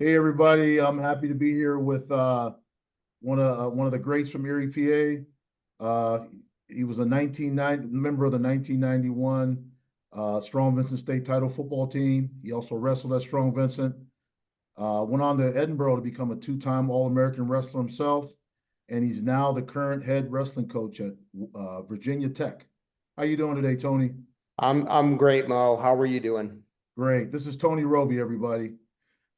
Hey everybody, I'm happy to be here with one of the greats from Erie, PA. He was a 1990 member of the 1991 Strong Vincent State title football team. He also wrestled at Strong Vincent. Went on to Edinburgh to become a two-time All-American wrestler himself, and he's now the current head wrestling coach at Virginia Tech. How you doing today, Tony? I'm great, Mo. How are you doing? Great. This is Tony Robie, everybody.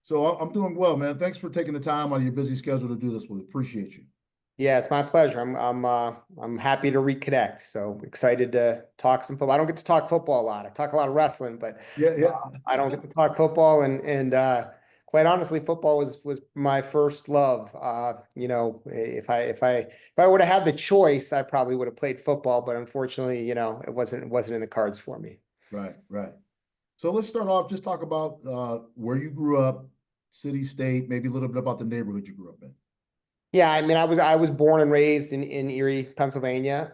So I'm doing well, man. Thanks for taking the time out of your busy schedule to do this. We appreciate you. Yeah, it's my pleasure. I'm happy to reconnect. So excited to talk some football. I don't get to talk football a lot. I talk a lot of wrestling, but Yeah, yeah. I don't get to talk football and quite honestly, football was my first love. If I would have had the choice, I probably would have played football, but unfortunately, it wasn't in the cards for me. Right, right. So let's start off. Just talk about where you grew up, city, state, maybe a little bit about the neighborhood you grew up in. Yeah, I mean, I was born and raised in Erie, Pennsylvania.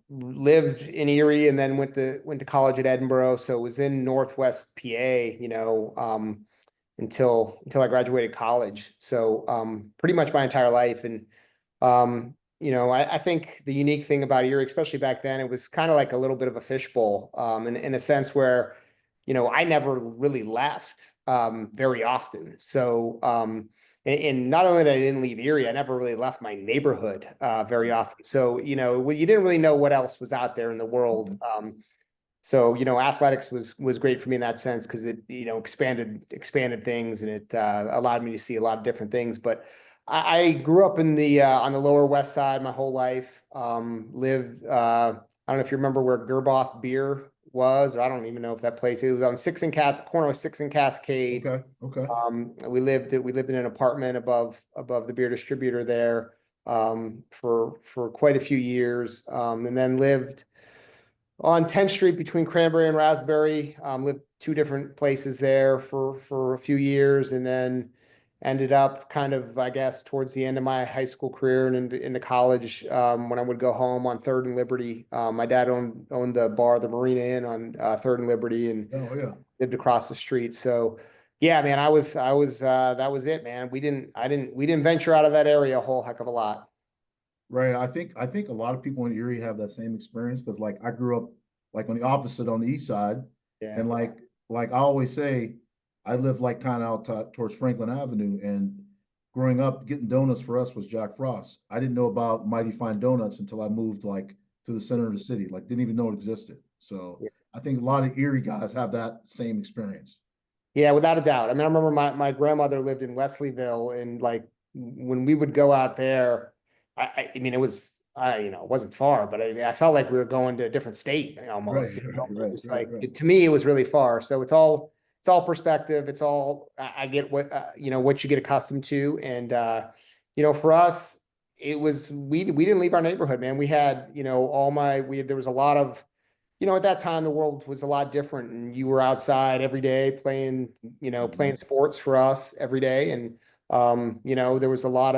Lived in Erie and then went to college at Edinburgh. So was in Northwest PA, until I graduated college. So pretty much my entire life. And I think the unique thing about Erie, especially back then, it was kind of like a little bit of a fishbowl, in a sense where, I never really left very often. So and not only that I didn't leave Erie, I never really left my neighborhood very often. So, you didn't really know what else was out there in the world. So, athletics was great for me in that sense because it, expanded things and it allowed me to see a lot of different things. But I grew up in the on the Lower West Side my whole life. Lived I don't know if you remember where Gerboff Beer was, or I don't even know if that place. It was on corner of Sixth and Cascade. Okay, okay. We lived in an apartment above the beer distributor there for quite a few years, and then lived on 10th Street between Cranberry and Raspberry. Lived two different places there for a few years, and then ended up kind of, I guess, towards the end of my high school career and into college, when I would go home on Third and Liberty. My dad owned the bar, the Marina Inn on Third and Liberty, and Oh yeah. lived across the street. So yeah, man, I was that was it, man. We didn't venture out of that area a whole heck of a lot. Right. I think a lot of people in Erie have that same experience because like I grew up like on the opposite on the east side, Yeah. and like I always say, I live like kind of out towards Franklin Avenue, and growing up, getting donuts for us was Jack Frost. I didn't know about Mighty Fine Donuts until I moved like to the center of the city. Like didn't even know it existed. So I think a lot of Erie guys have that same experience. Yeah, without a doubt. I mean, I remember my grandmother lived in Wesleyville, and like when we would go out there, I mean, it was, it wasn't far, but I felt like we were going to a different state Right, almost. right, It right, was right, like, right. to me, it was really far. So it's all perspective. It's all, I get what you get accustomed to. And, for us, we didn't leave our neighborhood, man. We had, there was a lot of, at that time, the world was a lot different, and you were outside every day playing, Mhm. playing sports for us every day. And, there was a lot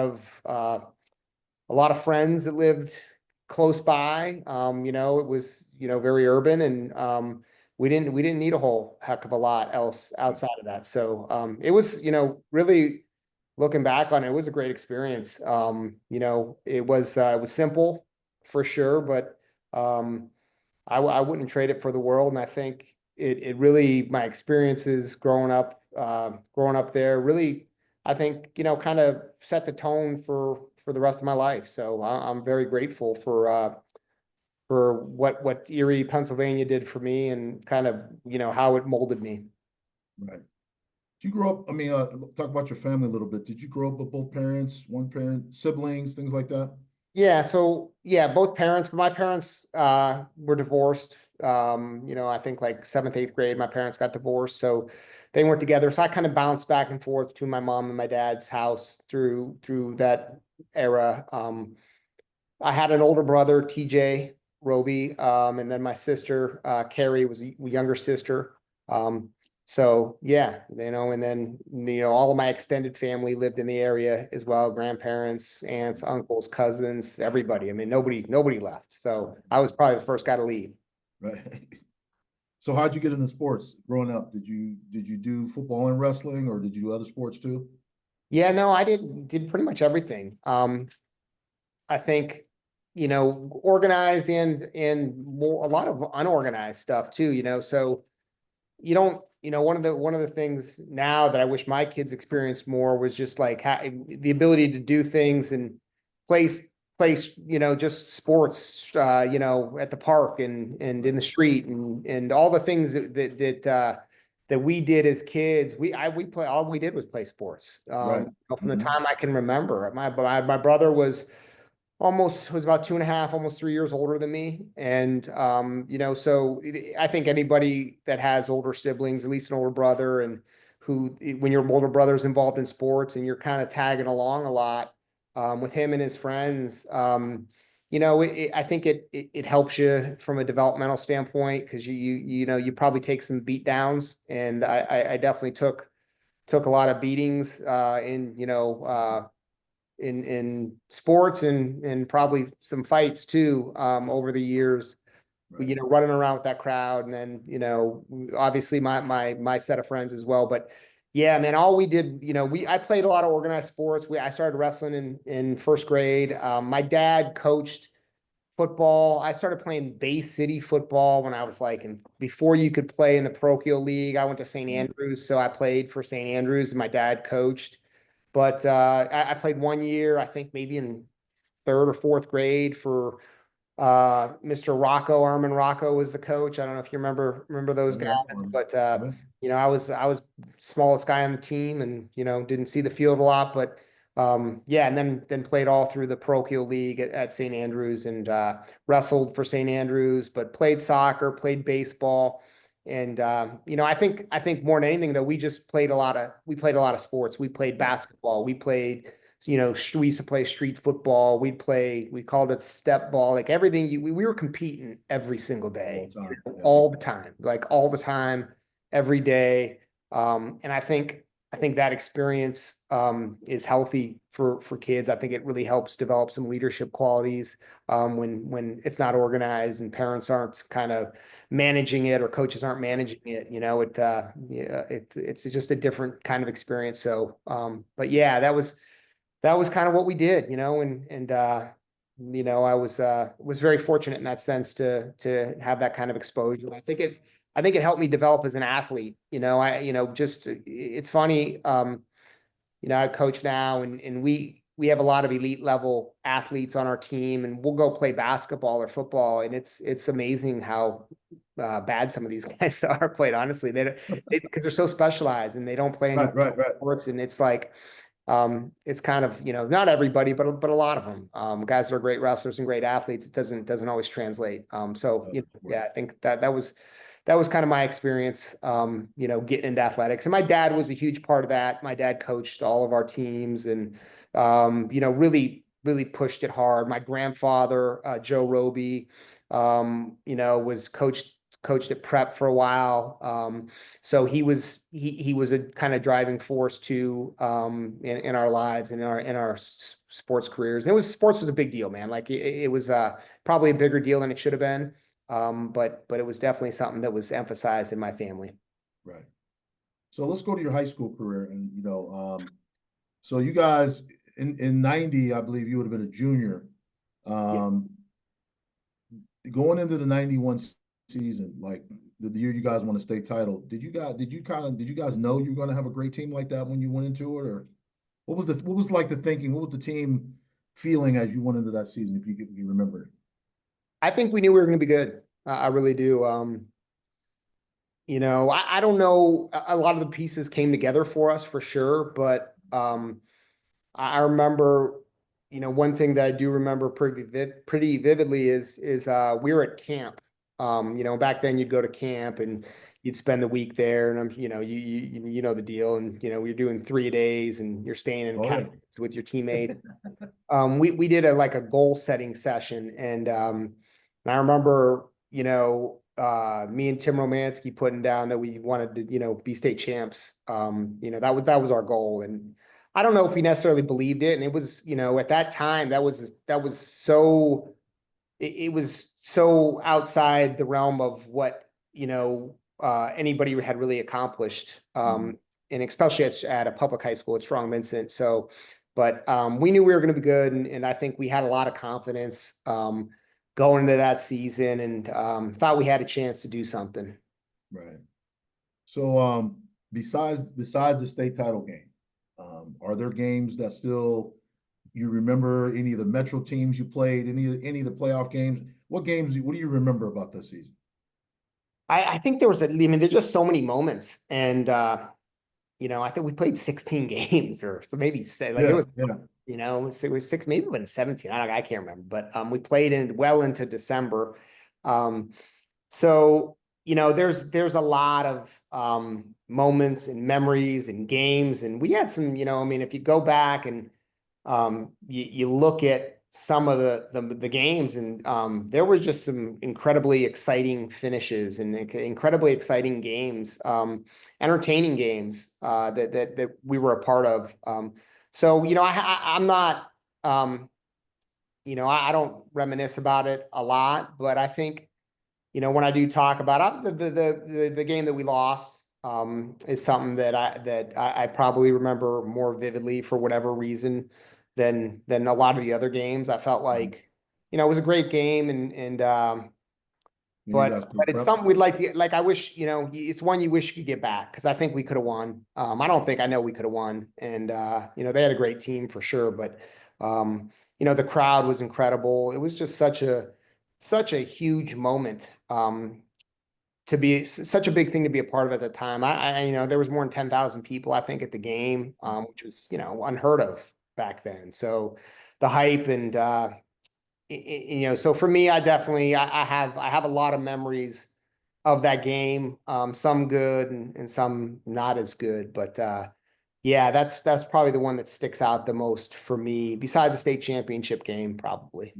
of friends that lived close by. It was, very urban, and, we didn't need a whole heck of a lot else outside of that. So, it was, really looking back on it, it was a great experience. It was simple for sure, but, I wouldn't trade it for the world. And I think it really, my experiences growing up there really, I think, kind of set the tone for the rest of my life. So I'm very grateful for what Erie, Pennsylvania did for me, and kind of, how it molded me. Right. Did you grow up? I mean, talk about your family a little bit. Did you grow up with both parents, one parent, siblings, things like that? Yeah, so yeah, both parents, but my parents were divorced. I think like seventh, eighth grade, my parents got divorced. So they weren't together. So I kind of bounced back and forth between my mom and my dad's house through that era. I had an older brother, TJ Robie, and then my sister, Carrie, was a younger sister. Um, so yeah, and then all of my extended family lived in the area as well, grandparents, aunts, uncles, cousins, everybody. I mean, nobody left. So I was probably the first guy to leave. Right. So how'd you get into sports growing up? Did you do football and wrestling, or did you do other sports too? Yeah, no, I did pretty much everything. I think, organized and more a lot of unorganized stuff too, so you don't, one of the things now that I wish my kids experienced more was just like the ability to do things and place place, just sports, at the park and in the street and all the things that we did as kids. We play, all we did was play sports. Right. From the Mhm. time I can remember. My brother was about 2.5, almost 3 years older than me. And, so I think anybody that has older siblings, at least an older brother, and when your older brother's involved in sports and you're kind of tagging along a lot, with him and his friends, I think it helps you from a developmental standpoint because you probably take some beat downs, and I definitely took a lot of beatings, in sports and probably some fights too, over the years, Right. running around with that crowd. And then, obviously my set of friends as well. But yeah, man, all we did, I played a lot of organized sports. I started wrestling in first grade. My dad coached football. I started playing Bay City football when I was like, before you could play in the parochial league. I went to St. Mhm. Andrews, so I played for St. Andrews, and my dad coached. But I played 1 year, I think maybe in third or fourth grade for Mr. Rocco. Armin Rocco was the coach. I don't know if you remember those Yeah, guys, I know him. but Yeah. I was smallest guy on the team, and didn't see the field a lot, but yeah, and then played all through the parochial league at St. Andrews, and wrestled for St. Andrews, but played soccer, played baseball. And I think more than anything though, we played a lot of sports. We played Right. basketball. We played, we used to play street football. We called it step ball, like everything. We were competing every single All day, the time. Yeah. all the time, like all the time, every day. And I think that experience, is healthy for kids. I think it really helps develop some leadership qualities, when it's not organized and parents aren't kind of managing it or coaches aren't managing it. Yeah, it's just a different kind of experience. So, but yeah, that was kind of what we did, I was very fortunate in that sense to have that kind of exposure. I think it helped me develop as an athlete. Just it's funny. I coach now, and we have a lot of elite level athletes on our team, and we'll go play basketball or football, and it's amazing how bad some of these guys are. Quite honestly, because they're so specialized and they don't play any Right, right, right. sports, and it's like, it's kind of, not everybody, but a lot of them, guys that are great wrestlers and great athletes. It doesn't always translate. So, yeah, I think that was kind of my experience, getting into athletics. And my dad was a huge part of that. My dad coached all of our teams and, really, really pushed it hard. My grandfather, Joe Robie, was coached at prep for a while. So he was a kind of driving force too, in our lives and in our sports careers. And sports was a big deal, man. Like it was probably a bigger deal than it should have been. But it was definitely something that was emphasized in my family. Right. So let's go to your high school career, and so you guys in '90, I believe you would have been a junior. Yeah. Um, Going into the '91 season, like the year you guys won a state title, did you guys know you were going to have a great team like that when you went into it, or what was like the thinking? What was the team feeling as you went into that season, if you remember? I think we knew we were going to be good. I really do. I don't know. A lot of the pieces came together for us for sure, but I remember, one thing that I do remember pretty vividly is we were at camp. Back then you'd go to camp and you'd spend the week there, and you know the deal, and you're doing 3 days and you're staying in Oh yeah. cabins with your teammates. We did a goal setting session, and I remember, me and Tim Romansky putting down that we wanted to, be state champs. That was our goal. And I don't know if we necessarily believed it. And it was, at that time, that was so, it was so outside the realm of what, anybody had really accomplished. And especially at a public high school at Strong Vincent. So, but we knew we were going to be good, and I think we had a lot of confidence going into that season, and thought we had a chance to do something. Right. So, besides the state title game, are there games that still you remember? Any of the Metro teams you played? Any of the playoff games? What games? What do you remember about this season? I think there was I mean, there's just so many moments, and I think we played 16 games, or so maybe say like it Yeah, was, yeah. it was six, maybe even 17. I can't remember, but we played in well into December. Um, so there's a lot of moments and memories and games, and we had some, I mean, if you go back and you look at some of the games, and there was just some incredibly exciting finishes and incredibly exciting games, entertaining games that we were a part of. So I'm not, I don't reminisce about it a lot, but I think when I do talk about the game that we lost, is something that I probably remember more vividly for whatever reason than a lot of the other games. I felt like, it was a great game, and When you guys but played it's prep? something we'd like to get, like, I wish, it's one you wish you could get back, because I think we could have won. I know we could have won, and they had a great team for sure, but the crowd was incredible. It was just such a huge moment, to be such a big thing to be a part of at the time. There was more than 10,000 people, I think, at the game, which was, unheard of back then. So the hype, and so for me, I have a lot of memories of that game, some good and some not as good, but yeah, that's probably the one that sticks out the most for me, besides the state championship game, probably.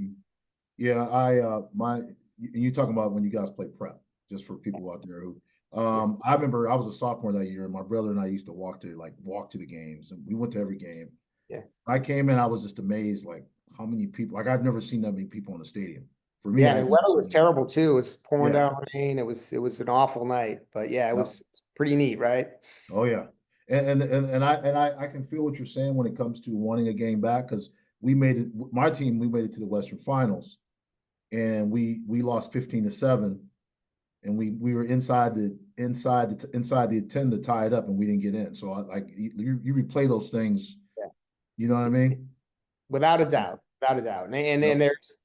Yeah, you talking about when you guys play prep, just for people out there who, Yeah. I remember I was a sophomore that year, and my brother and I used to walk to the games, and we went to every game. Yeah. I came in, I was just amazed, like how many people, like I've never seen that many people in the stadium. For me, Yeah, I and had the never weather was seen terrible too. It was pouring it. Yeah, down rain. It was an awful night, but yeah, it yeah. was it's pretty neat, right? Oh yeah. And I can feel what you're saying when it comes to wanting a game back, because my team, we made it to the Western Finals, and we lost 15-7, and we were inside the 10 to tie it up, and we didn't get in. So you replay those things, Yeah. you know what I mean? Without a doubt, without a doubt. And Yep. there's,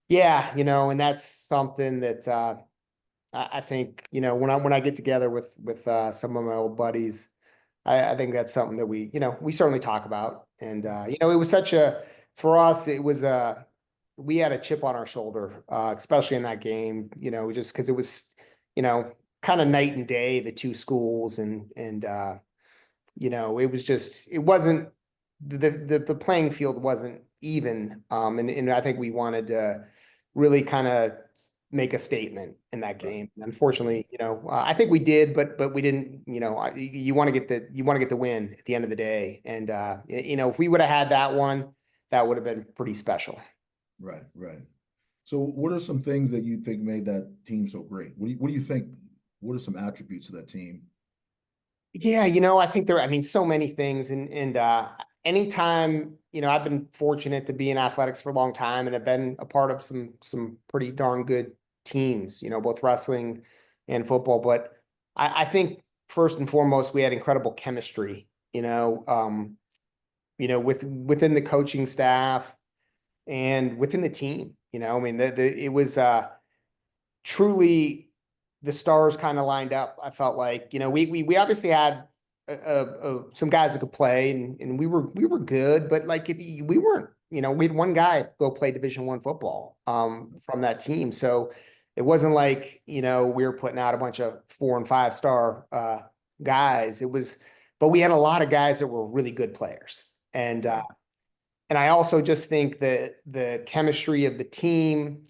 yeah, and that's something that I think, when I get together with some of my old buddies, I think that's something that we certainly talk about. And it was for us, it was we had a chip on our shoulder, especially in that game, just because it was, kind of night and day, the two schools, and it was just, it wasn't, the playing field wasn't even. And I think we wanted to really kind of make a statement in that Right. game. And unfortunately, I think we did, but we didn't. You want to get the win at the end of the day. And if we would have had that one, that would have been pretty special. Right. Right. So what are some things that you think made that team so great? What do you think? What are some attributes of that team? Yeah, I think I mean, so many things, and anytime, I've been fortunate to be in athletics for a long time, and have been a part of some pretty darn good teams, both wrestling and football. But I think first and foremost, we had incredible chemistry, within the coaching staff and within the team. I mean, it was truly, the stars kind of lined up. I felt like, we obviously had some guys that could play, and we were good, but like, we weren't, we had one guy go play Division I football from that team. So it wasn't like, we were putting out a bunch of 4 and 5 star guys. But we had a lot of guys that were really good players. And I also just think that the chemistry of the team,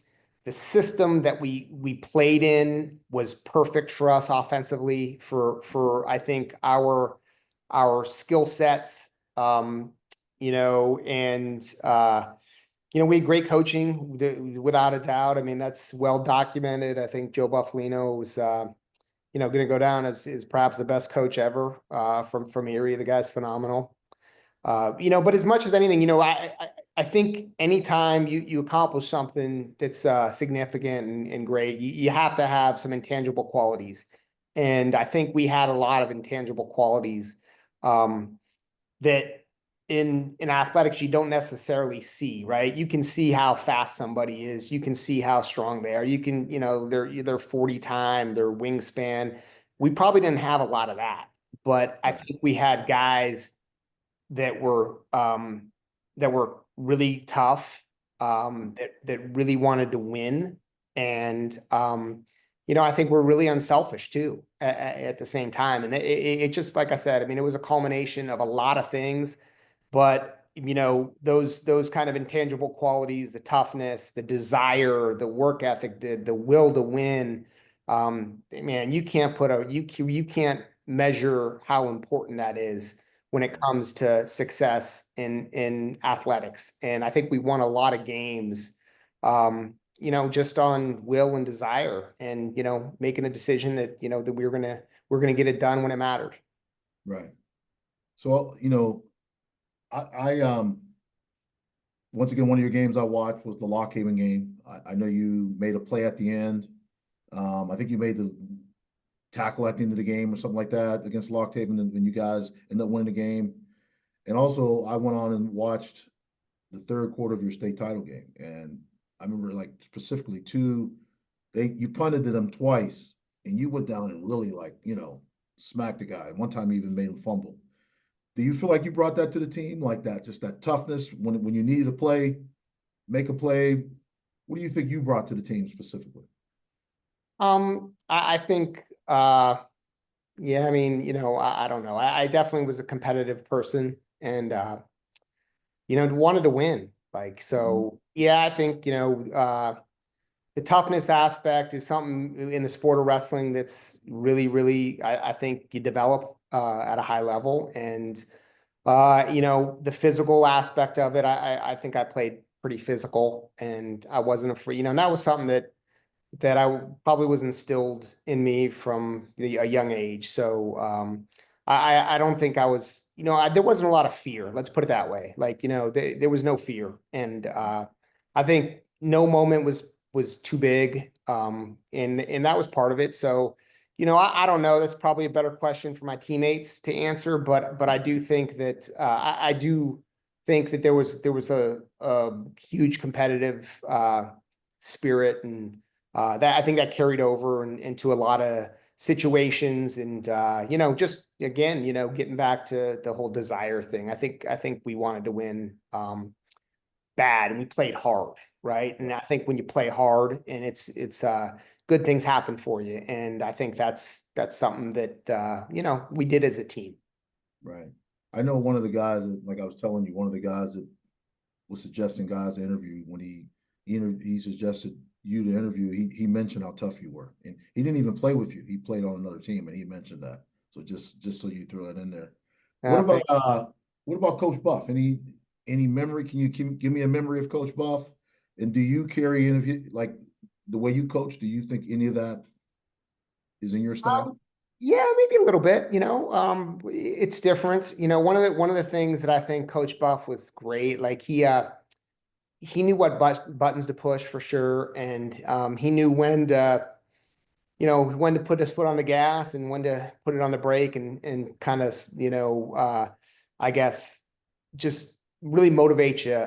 the system that we played in, was perfect for us offensively, for I think our skill sets. And we had great coaching, without a doubt. I mean, that's well documented. I think Joe Buffalino was going to go down as perhaps the best coach ever from Erie. The guy's phenomenal. But as much as anything, I think anytime you accomplish something that's significant and great, you have to have some intangible qualities. And I think we had a lot of intangible qualities that in athletics you don't necessarily see, right? You can see how fast somebody is, you can see how strong they are, you can, their 40 time, their wingspan. We probably didn't have a lot of that, but I think we had guys that were really tough, that really wanted to win. And I think we're really unselfish too at the same time. And it just, like I said, I mean, it was a culmination of a lot of things, but those kind of intangible qualities, the toughness, the desire, the work ethic, the will to win. Man, you can't measure how important that is when it comes to success in athletics. And I think we won a lot of games, just on will and desire, and making a decision that that we're gonna get it done when it mattered. Right. So, I once again, one of your games I watched was the Lock Haven game. I know you made a play at the end. I think you made the tackle at the end of the game or something like that against Lock Haven, and you guys ended up winning the game. And also, I went on and watched the third quarter of your state title game, and I remember like specifically you punted to them twice, and you went down and really smacked the guy. One time, you even made him fumble. Do you feel like you brought that to the team, like that, just that toughness when you needed to play, make a play? What do you think you brought to the team specifically? I think, yeah, I mean, I don't know. I definitely was a competitive person, and wanted to win. Like, so yeah, I think, the toughness aspect is something in the sport of wrestling that's really, really, I think you develop at a high level. And the physical aspect of it, I think I played pretty physical, and I wasn't afraid, and that was something that I probably was instilled in me from a young age. So I don't think I was, there wasn't a lot of fear. Let's put it that way. Like, there was no fear. And I think no moment was too big. And that was part of it. So, I don't know. That's probably a better question for my teammates to answer. But I do think that I do think that there was a huge competitive spirit, and that I think that carried over into a lot of situations. And just again, getting back to the whole desire thing. I think we wanted to win bad, and we played hard, right? And I think when you play hard, and it's good things happen for you. And I think that's something that we did as a team. Right. I know one of the guys, like I was telling you, one of the guys that was suggesting guys to interview when he suggested you to interview. He mentioned how tough you were, and he didn't even play with you. He played on another team, and he mentioned that. So just so you throw that in there. What about Thank what about Coach Buff? Any memory? Can you give me a memory of Coach Buff? And do you carry any of you, like the way you coach? Do you think any of that is in your style? Yeah, maybe a little bit. It's different. One of the things that I think Coach Buff was great. Like, he knew what buttons to push for sure, and he knew when to put his foot on the gas and when to put it on the brake, and kind of I guess just really motivate you.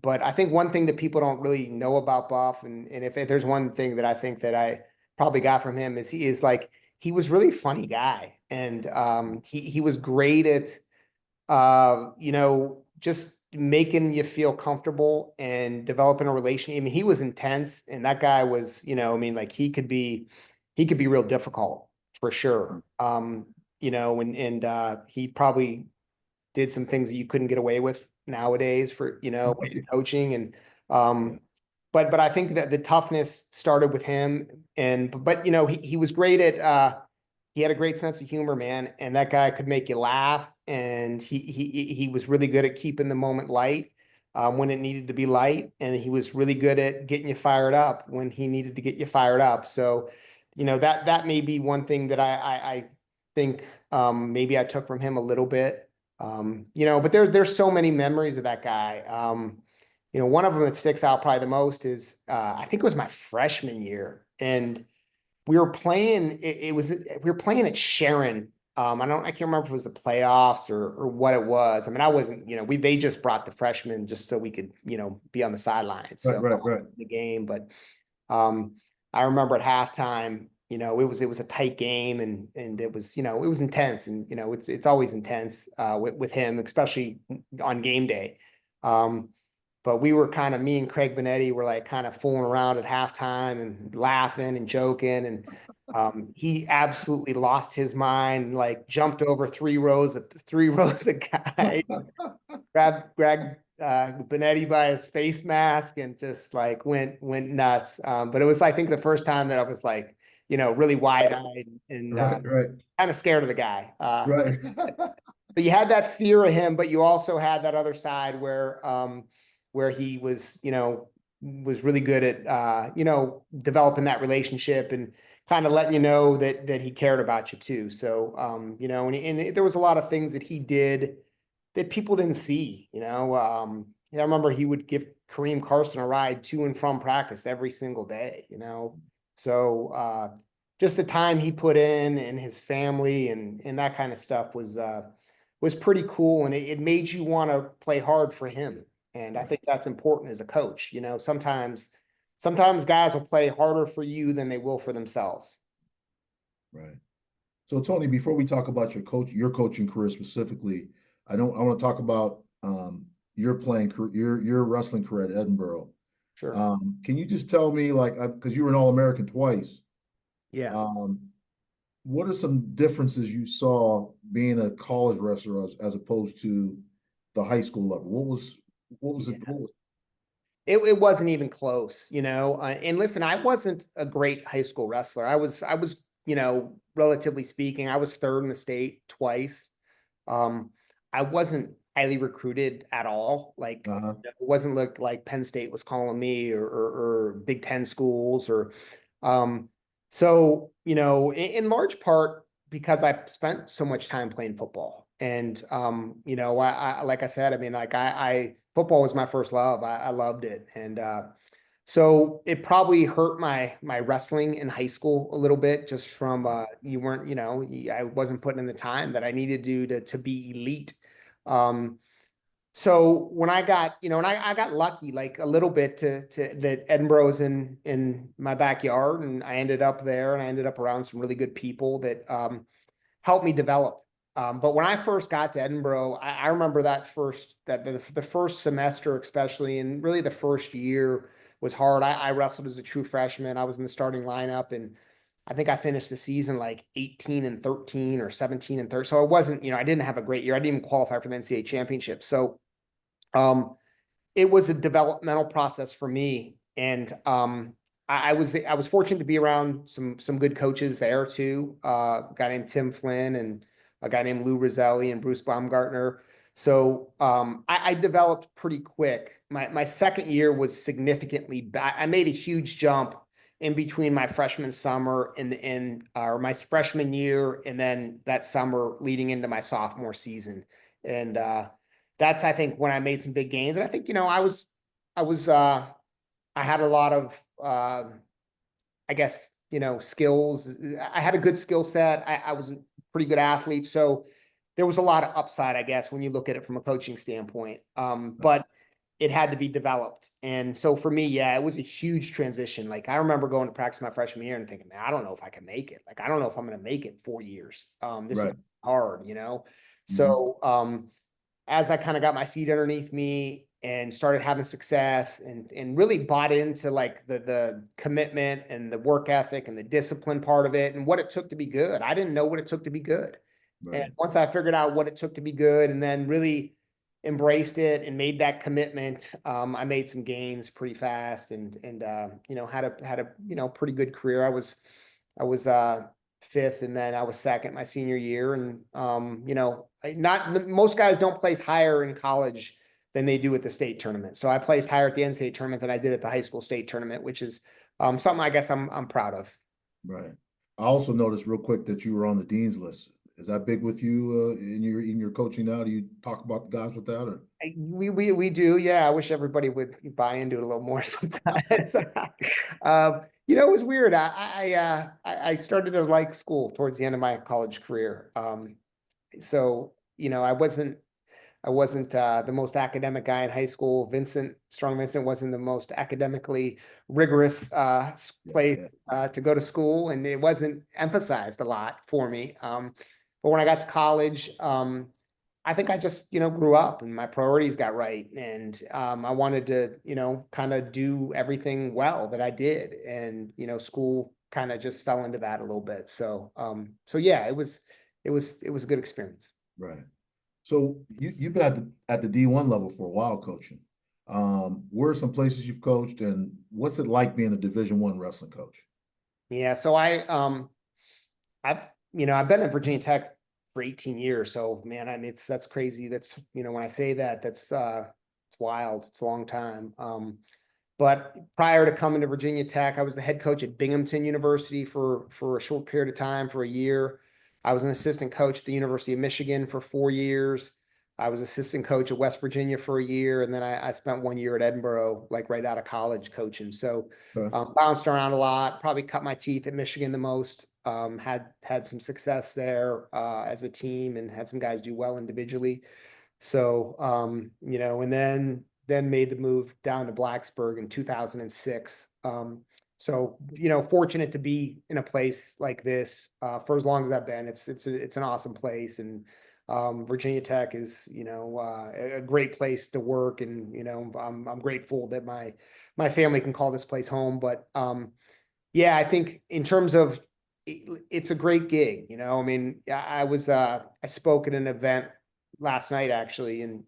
But I think one thing that people don't really know about Buff, and if there's one thing that I think that I probably got from him, is he was really a funny guy. And he was great at just making you feel comfortable and developing a relationship. I mean, he was intense, and that guy was, I mean, like, he could be real difficult for sure. And he probably did some things that you couldn't get away with nowadays for, in coaching. And but I think that the toughness started with him. And but he was great at he had a great sense of humor, man, and that guy could make you laugh. And he was really good at keeping the moment light when it needed to be light, and he was really good at getting you fired up when he needed to get you fired up. So that may be one thing that I think maybe I took from him a little bit. But there's so many memories of that guy. One of them that sticks out probably the most is I think it was my freshman year, and we were playing. We were playing at Sharon. I can't remember if it was the playoffs or what it was. I mean, I wasn't. They just brought the freshmen just so we could be on the sidelines. Right, So I right, right. wasn't in the game, but I remember at halftime, it was a tight game, and it was it was intense, and it's always intense with him, especially on game day. But we were me and Craig Benetti were like kind of fooling around at halftime and laughing and joking, and he absolutely lost his mind, like jumped over three rows of guys, grabbed Greg Benetti by his face mask and just like went nuts. But it was, I think, the first time that I was like, really wide eyed and Right, right, kind of scared of the guy. right. But you had that fear of him, but you also had that other side where he was really good at developing that relationship and kind of letting you know that he cared about you too. So and there was a lot of things that he did that people didn't see. I remember he would give Kareem Carson a ride to and from practice every single day. So just the time he put in and his family and that kind of stuff was pretty cool, and it made you want to play hard for him. And I Right, think that's important as a coach. Sometimes guys will play harder for you than they will for themselves. right. So Tony, before we talk about your coaching career specifically, I want to talk about your playing career, your wrestling career at Edinburgh. Sure. Can you just tell me, like, because you were an All-American twice, Yeah. um, what are some differences you saw being a college wrestler as opposed to the high school level? What was it? Yeah. What was, It wasn't even close, and listen, I wasn't a great high school wrestler. I was, relatively speaking, I was third in the state twice. Um, I wasn't highly recruited at all. Like, uh-huh, it wasn't look like Penn State was calling me or Big Ten schools um, so, in large part because I spent so much time playing football. And, like I said, I mean, like football was my first love. I loved it. And, so it probably hurt my wrestling in high school a little bit, just from you weren't, I wasn't putting in the time that I needed to do to be elite. Um, so when I got, and I got lucky like a little bit to that Edinburgh's in my backyard, and I ended up there, and I ended up around some really good people that helped me develop. But when I first got to Edinburgh, I remember the first semester, especially, and really the first year was hard. I wrestled as a true freshman. I was in the starting lineup, and I think I finished the season like 18-13 or 17-13. So it wasn't, I didn't have a great year. I didn't even qualify for the NCAA championship. So um, it was a developmental process for me, and I was fortunate to be around some good coaches there too. A guy named Tim Flynn and a guy named Lou Roselli and Bruce Baumgartner. So I developed pretty quick. My second year was significantly bad. I made a huge jump in between my freshman summer or my freshman year, and then that summer leading into my sophomore season. And that's, I think, when I made some big gains. And I think, I had a lot of, I guess, skills. I had a good skill set. I was a pretty good athlete. So there was a lot of upside, I guess, when you look at it from a coaching standpoint. But it had to be developed. And so for me, yeah, it was a huge transition. Like, I remember going to practice my freshman year and thinking, man, I don't know if I can make it. Like, I don't know if I'm going to make it 4 years. This is right. hard. Mhm. So, as I kind of got my feet underneath me and started having success and really bought into like the commitment and the work ethic and the discipline part of it and what it took to be good. I didn't know what it took to be good. And Right. once I figured out what it took to be good and then really embraced it and made that commitment, I made some gains pretty fast and had a pretty good career. I was fifth, and then I was second my senior year. And not most guys don't place higher in college than they do at the state tournament. So I placed higher at the NCAA tournament than I did at the high school state tournament, which is something I guess I'm proud of. Right. I also noticed real quick that you were on the dean's list. Is that big with you in your coaching now? Do you talk about the guys with that or? We do, yeah. I wish everybody would buy into it a little more sometimes. It was weird. I started to like school towards the end of my college career. So I wasn't the most academic guy in high school. Strong Vincent wasn't the most academically rigorous Yeah, place to go to school, and it wasn't emphasized a lot for me. But when I got to college, I think I just, grew up and my priorities got right. And I wanted to, kind of do everything well that I did. And, school kind of just fell into that a little bit. So yeah, it was a good experience. right. So you've been at the D1 level for a while coaching. Where are some places you've coached and what's it like being a Division I wrestling coach? Yeah, so I've been at Virginia Tech for 18 years. So man, I mean that's crazy. That's, when I say that, it's wild. It's a long time. But prior to coming to Virginia Tech, I was the head coach at Binghamton University for a short period of time, for a year. I was an assistant coach at the University of Michigan for 4 years. I was assistant coach at West Virginia for a year, and then I spent 1 year at Edinboro, like right out of college, coaching. So Okay. bounced around a lot. Probably cut my teeth at Michigan the most. Had some success there as a team, and had some guys do well individually. So, and then made the move down to Blacksburg in 2006. So, fortunate to be in a place like this for as long as I've been. It's an awesome place, and Virginia Tech is, a great place to work, and I'm grateful that my family can call this place home. But yeah, I think in terms of it's a great gig, I mean, I spoke at an event last night actually, and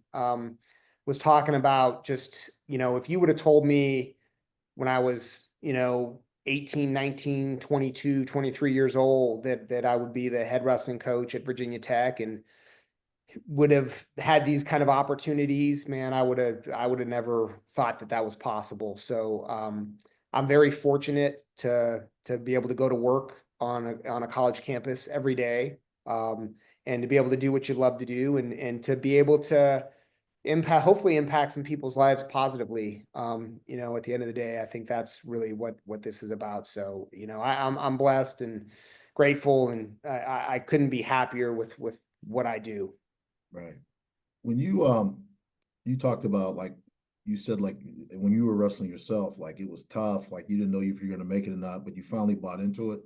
was talking about just, if you would have told me when I was, 18, 19, 22, 23 years old that I would be the head wrestling coach at Virginia Tech and would have had these kind of opportunities, man, I would have never thought that that was possible. So I'm very fortunate to be able to go to work on a college campus every day, and to be able to do what you love to do, and to be able to hopefully impact some people's lives positively. At the end of the day, I think that's really what this is about. So I'm blessed and grateful, and I couldn't be happier with what I do. Right. When you talked about like you said like when you were wrestling yourself, like it was tough, like you didn't know if you're gonna make it or not, but you finally bought into it.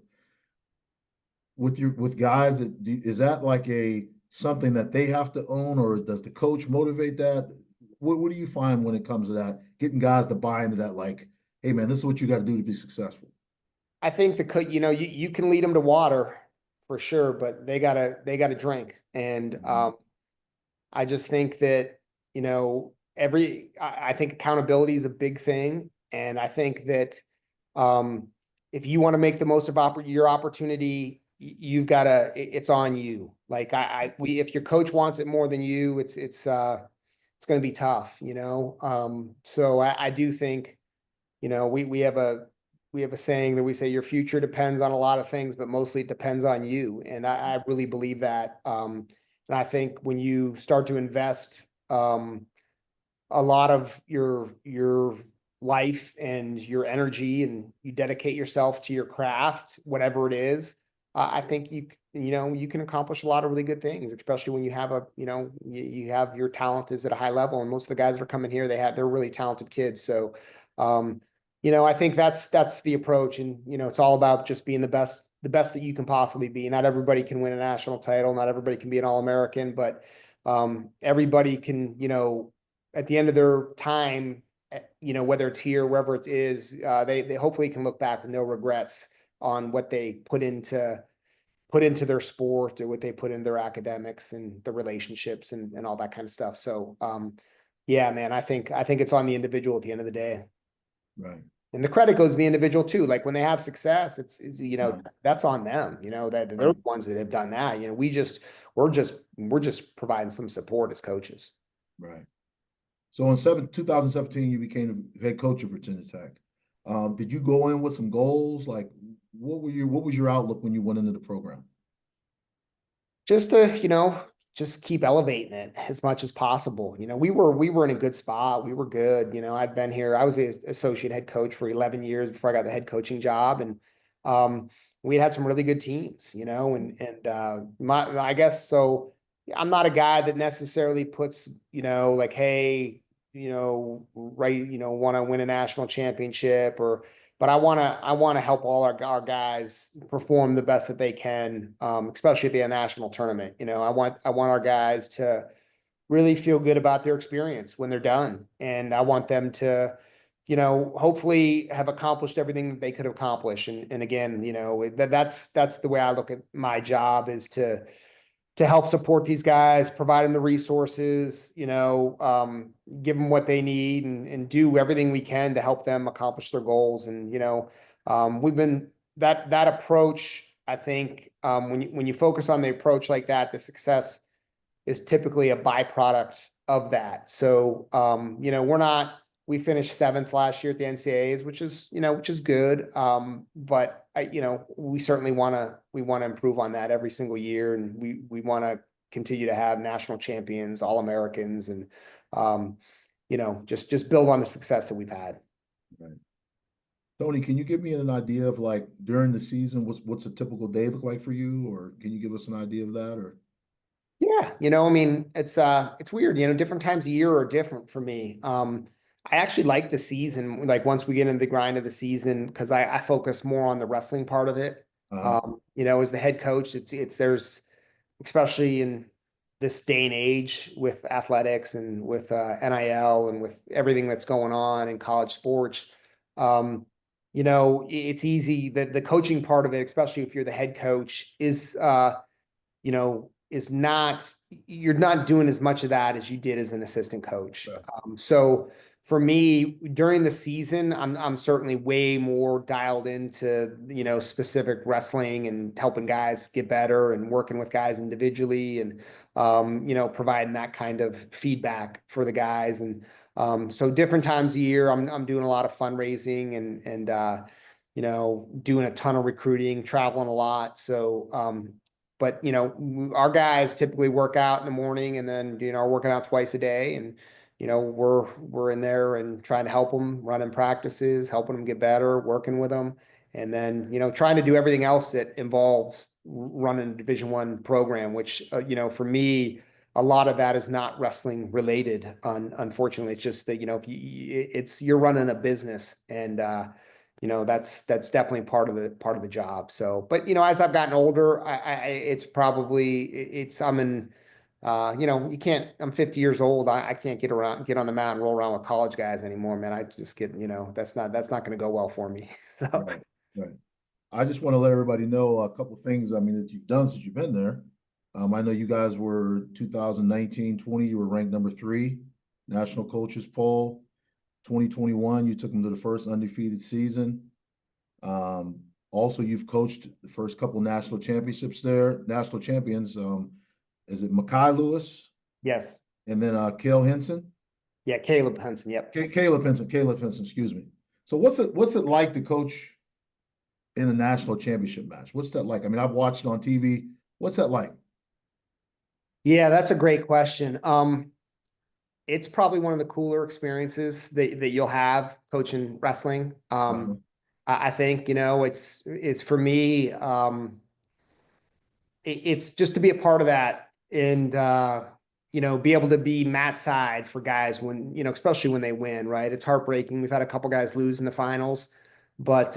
With guys is that like a something that they have to own or does the coach motivate that? What do you find when it comes to that? Getting guys to buy into that, like, hey man, this is what you got to do to be successful. I think you can lead them to water for sure, but they gotta drink. And Mhm. I just think that, I think accountability is a big thing. And I think that um, if you want to make the most of your opportunity, you've got to, it's on you. Like if your coach wants it more than you, it's going to be tough, So I do think, we have a saying that we say your future depends on a lot of things, but mostly it depends on you. And I really believe that. And I think when you start to invest a lot of your life and your energy, and you dedicate yourself to your craft, whatever it is, I think you can accomplish a lot of really good things, especially when you have you have your talent is at a high level. And most of the guys that are coming here, they're really talented kids. So, um, I think that's the approach. And it's all about just being the best that you can possibly be. Not everybody can win a national title, not everybody can be an All-American, but everybody can, at the end of their time, whether it's here, wherever it is, they hopefully can look back with no regrets on what they put into their sport, or what they put in their academics and the relationships, and all that kind of stuff. So, yeah, man, I think it's on the individual at the end of the day. Right. And the credit goes to the individual too. Like when they have success, Yeah. that's on them, that they're Right. the ones that have done that. We're just providing some support as coaches. Right. So in 2017, you became the head coach of Virginia Tech. Did you go in with some goals? Like, what was your outlook when you went into the program? Just to, just keep elevating it as much as possible. We were in a good spot. We were good. I'd been here. I was the associate head coach for 11 years before I got the head coaching job. And we had some really good teams, I guess so. I'm not a guy that necessarily puts, like, hey, right, want to win a national championship or but I want to help all our guys perform the best that they can, especially at the national tournament. I want our guys to really feel good about their experience when they're done, and I want them to, hopefully have accomplished everything that they could accomplish. And again, that's the way I look at my job is to help support these guys, provide them the resources, give them what they need and do everything we can to help them accomplish their goals. And, we've been that approach, I think, when you focus on the approach like that, the success is typically a byproduct of that. So, we finished seventh last year at the NCAAs, which is good. But we certainly we want to improve on that every single year. And we want to continue to have national champions, All-Americans, and, just build on the success that we've had. Right. Tony, can you give me an idea of like during the season, what's a typical day look like for you, or can you give us an idea of that? Or Yeah, I mean, it's weird, different times of year are different for me. I actually like the season, like once we get into the grind of the season, because I focus more on the wrestling part of it. uh, As the head coach, there's especially in this day and age with athletics and with NIL and with everything that's going on in college sports. It's easy that the coaching part of it, especially if you're the head coach, is not, you're not doing as much of that as you did as an assistant coach. yeah, So for me, during the season, I'm certainly way more dialed into, specific wrestling and helping guys get better and working with guys individually and, providing that kind of feedback for the guys. And so different times a year, I'm doing a lot of fundraising and doing a ton of recruiting, traveling a lot. So, but our guys typically work out in the morning and then are working out twice a day, and we're in there and trying to help them, running practices, helping them get better, working with them, and then trying to do everything else that involves running a Division I program, which for me a lot of that is not wrestling related. Unfortunately, it's just that if you're running a business, and that's definitely part of the job. So, but as I've gotten older, it's probably I'm in, you can't. I'm 50 years old. I can't get on the mat and roll around with college guys anymore, man. I just get, that's not going to go well for me. So, right, right. I just want to let everybody know a couple things. I mean, that you've done since you've been there. I know you guys were 2019-20. You were ranked number 3 national coaches poll. 2021, you took them to the first undefeated season. Also, you've coached the first couple national championships there, national champions. Is it Makai Lewis yes, and then Cale Henson? yeah, Caleb Henson. Yep. Caleb Henson, excuse me. So what's it like to coach in a national championship match? What's that like? I mean, I've watched it on TV. What's that like? Yeah, that's a great question. It's probably one of the cooler experiences that you'll have coaching wrestling. Uh-huh. I think, it's for me, it's just to be a part of that and, be able to be mat side for guys when, especially when they win, right? It's heartbreaking. We've had a couple guys lose in the finals, but,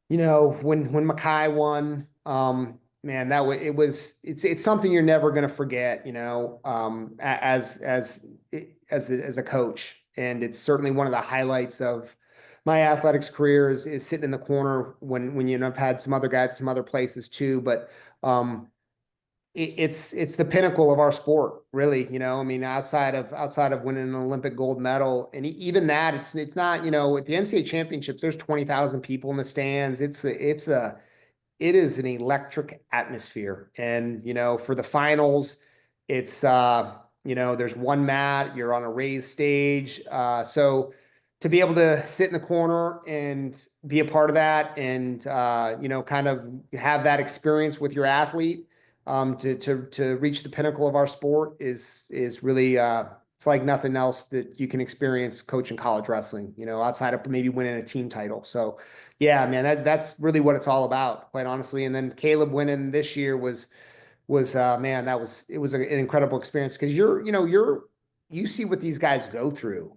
when Makai won, man, it's something you're never going to forget, as a coach. And it's certainly one of the highlights of my athletics career is sitting in the corner when I've had some other guys, some other places too, but, it's the pinnacle of our sport, really. I mean, outside of winning an Olympic gold medal, and even that, it's not. At the NCAA championships, there's 20,000 people in the stands. It is an electric atmosphere, and for the finals, it's there's one mat, you're on a raised stage, so to be able to sit in the corner and be a part of that and, kind of have that experience with your athlete, to reach the pinnacle of our sport is really, it's like nothing else that you can experience coaching college wrestling, outside of maybe winning a team title. So yeah, man, that's really what it's all about, quite honestly. And then Caleb winning this year was man, it was an incredible experience because you see what these guys go through.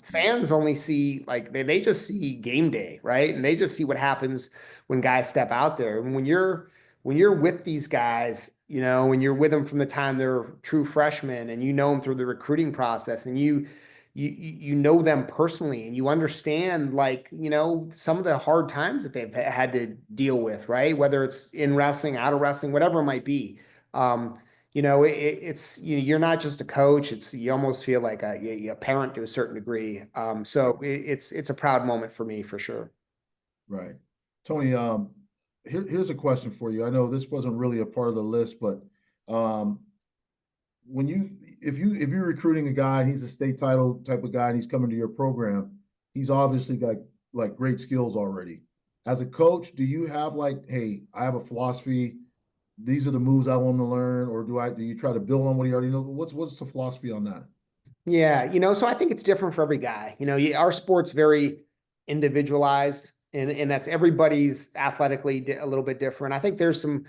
Fans only see like they just see game day, right? And they just see what happens when guys step out there. And when you're with these guys, when you're with them from the time they're true freshmen and you know them through the recruiting process and you know them personally and you understand like some of the hard times that they've had to deal with, right? Whether it's in wrestling, out of wrestling, whatever it might be. um it's you're not just a coach, it's you almost feel like a parent to a certain degree. So it's a proud moment for me for sure. Right. Tony, here's a question for you. I know this wasn't really a part of the list, but um, when if you're recruiting a guy and he's a state title type of guy and he's coming to your program, he's obviously got like great skills already. As a coach, do you have like, hey, I have a philosophy. These are the moves I want to learn, or do you try to build on what he already knows? What's the philosophy on that? Yeah, so I think it's different for every guy. Our sport's very individualized, and that's everybody's athletically a little bit different. I think there's some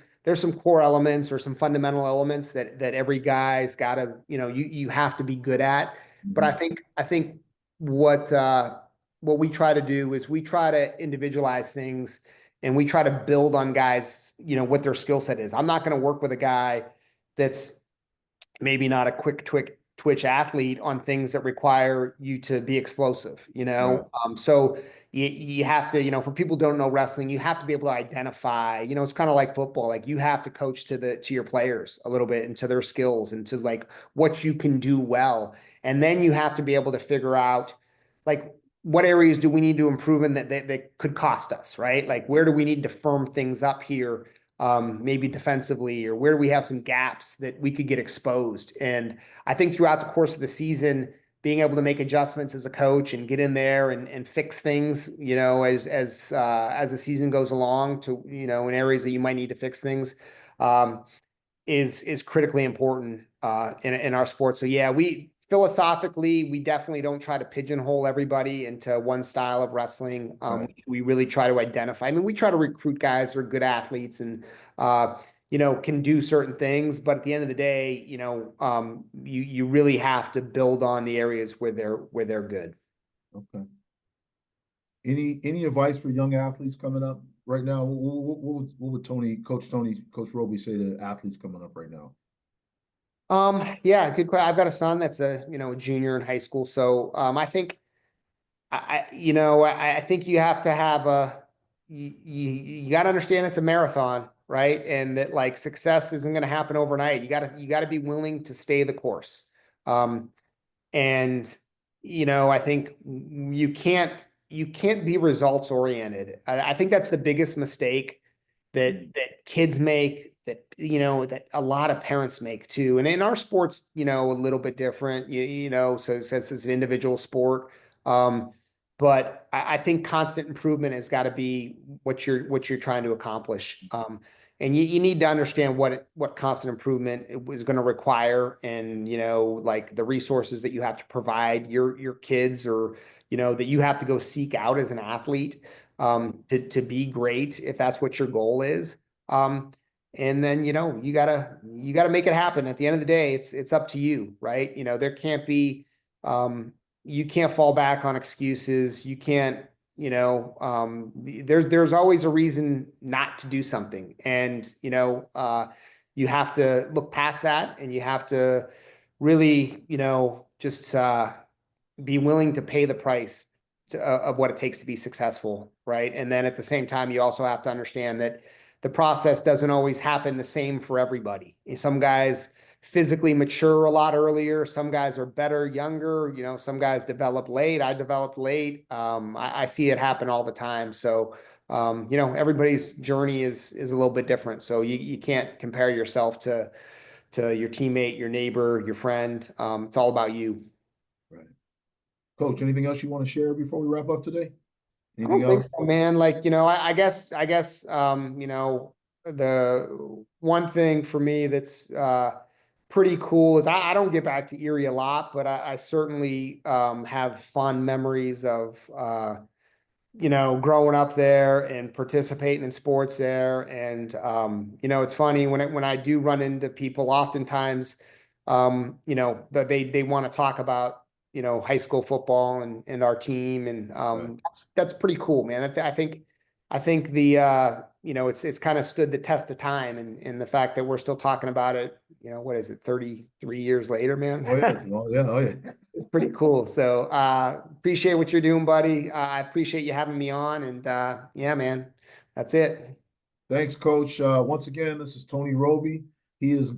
core elements or some fundamental elements that every guy's got to, you have to be good at. But I Mhm. think I think what what we try to do is we try to individualize things and we try to build on guys, what their skill set is. I'm not going to work with a guy that's maybe not a quick twitch athlete on things that require you to be explosive, Right. so you have to, for people who don't know wrestling, you have to be able to identify, it's kind of like football. Like you have to coach to your players a little bit and to their skills and to like what you can do well. And then you have to be able to figure out like what areas do we need to improve in that could cost us, right? Like where do we need to firm things up here, maybe defensively, or where we have some gaps that we could get exposed. And I think throughout the course of the season, being able to make adjustments as a coach and get in there and fix things, as the season goes along to, in areas that you might need to fix things, um, is critically important in our sport. So yeah, we philosophically we definitely don't try to pigeonhole everybody into one style of wrestling. Right. We really try to identify. I mean, we try to recruit guys who are good athletes and can do certain things, but at the end of the day, you really have to build on the areas where they're good. Okay. Any advice for young athletes coming up right now? What would Coach Robie say to athletes coming up right now? Yeah, good question. I've got a son that's a junior in high school, so I think I think you have to have you got to understand it's a marathon, right? And that like success isn't going to happen overnight. You got to be willing to stay the course. Um, and I think you can't be results oriented. I think that's the biggest mistake that Mhm. that kids make, that a lot of parents make too. And in our sports, a little bit different, so since it's an individual sport. Um, but I think constant improvement has got to be what you're trying to accomplish. And you need to understand what constant improvement is going to require, and like the resources that you have to provide your kids, or that you have to go seek out as an athlete, to be great if that's what your goal is. um and then you gotta make it happen. At the end of the day, it's up to you, right? There can't be, you can't fall back on excuses. You can't, there's always a reason not to do something. And you have to look past that, and you have to really, just be willing to pay the price of what it takes to be successful, right? And then at the same time, you also have to understand that the process doesn't always happen the same for everybody. Some guys physically mature a lot earlier. Some guys are better younger. Some guys develop late. I developed late. I see it happen all the time. So, everybody's journey is a little bit different. So you can't compare yourself to your teammate, your neighbor, your friend. It's all about you. Right. Coach, anything else you want to share before we wrap up today? I Anything don't think else? so, man. Like, I guess, the one thing for me that's pretty cool is I don't get back to Erie a lot, but I certainly have fond memories of growing up there and participating in sports there. And it's funny when I do run into people, oftentimes, that they want to talk about, high school football and our team. And Right. that's pretty cool, man. I think the it's kind of stood the test of time, and the fact that we're still talking about it, what is it, 33 years later, Oh, yeah. man? Oh, yeah. Oh, yeah. Pretty cool. So appreciate what you're doing, buddy. I appreciate you having me on. And yeah, man, that's it. Thanks, Coach. Once again, this is Tony Robie. He was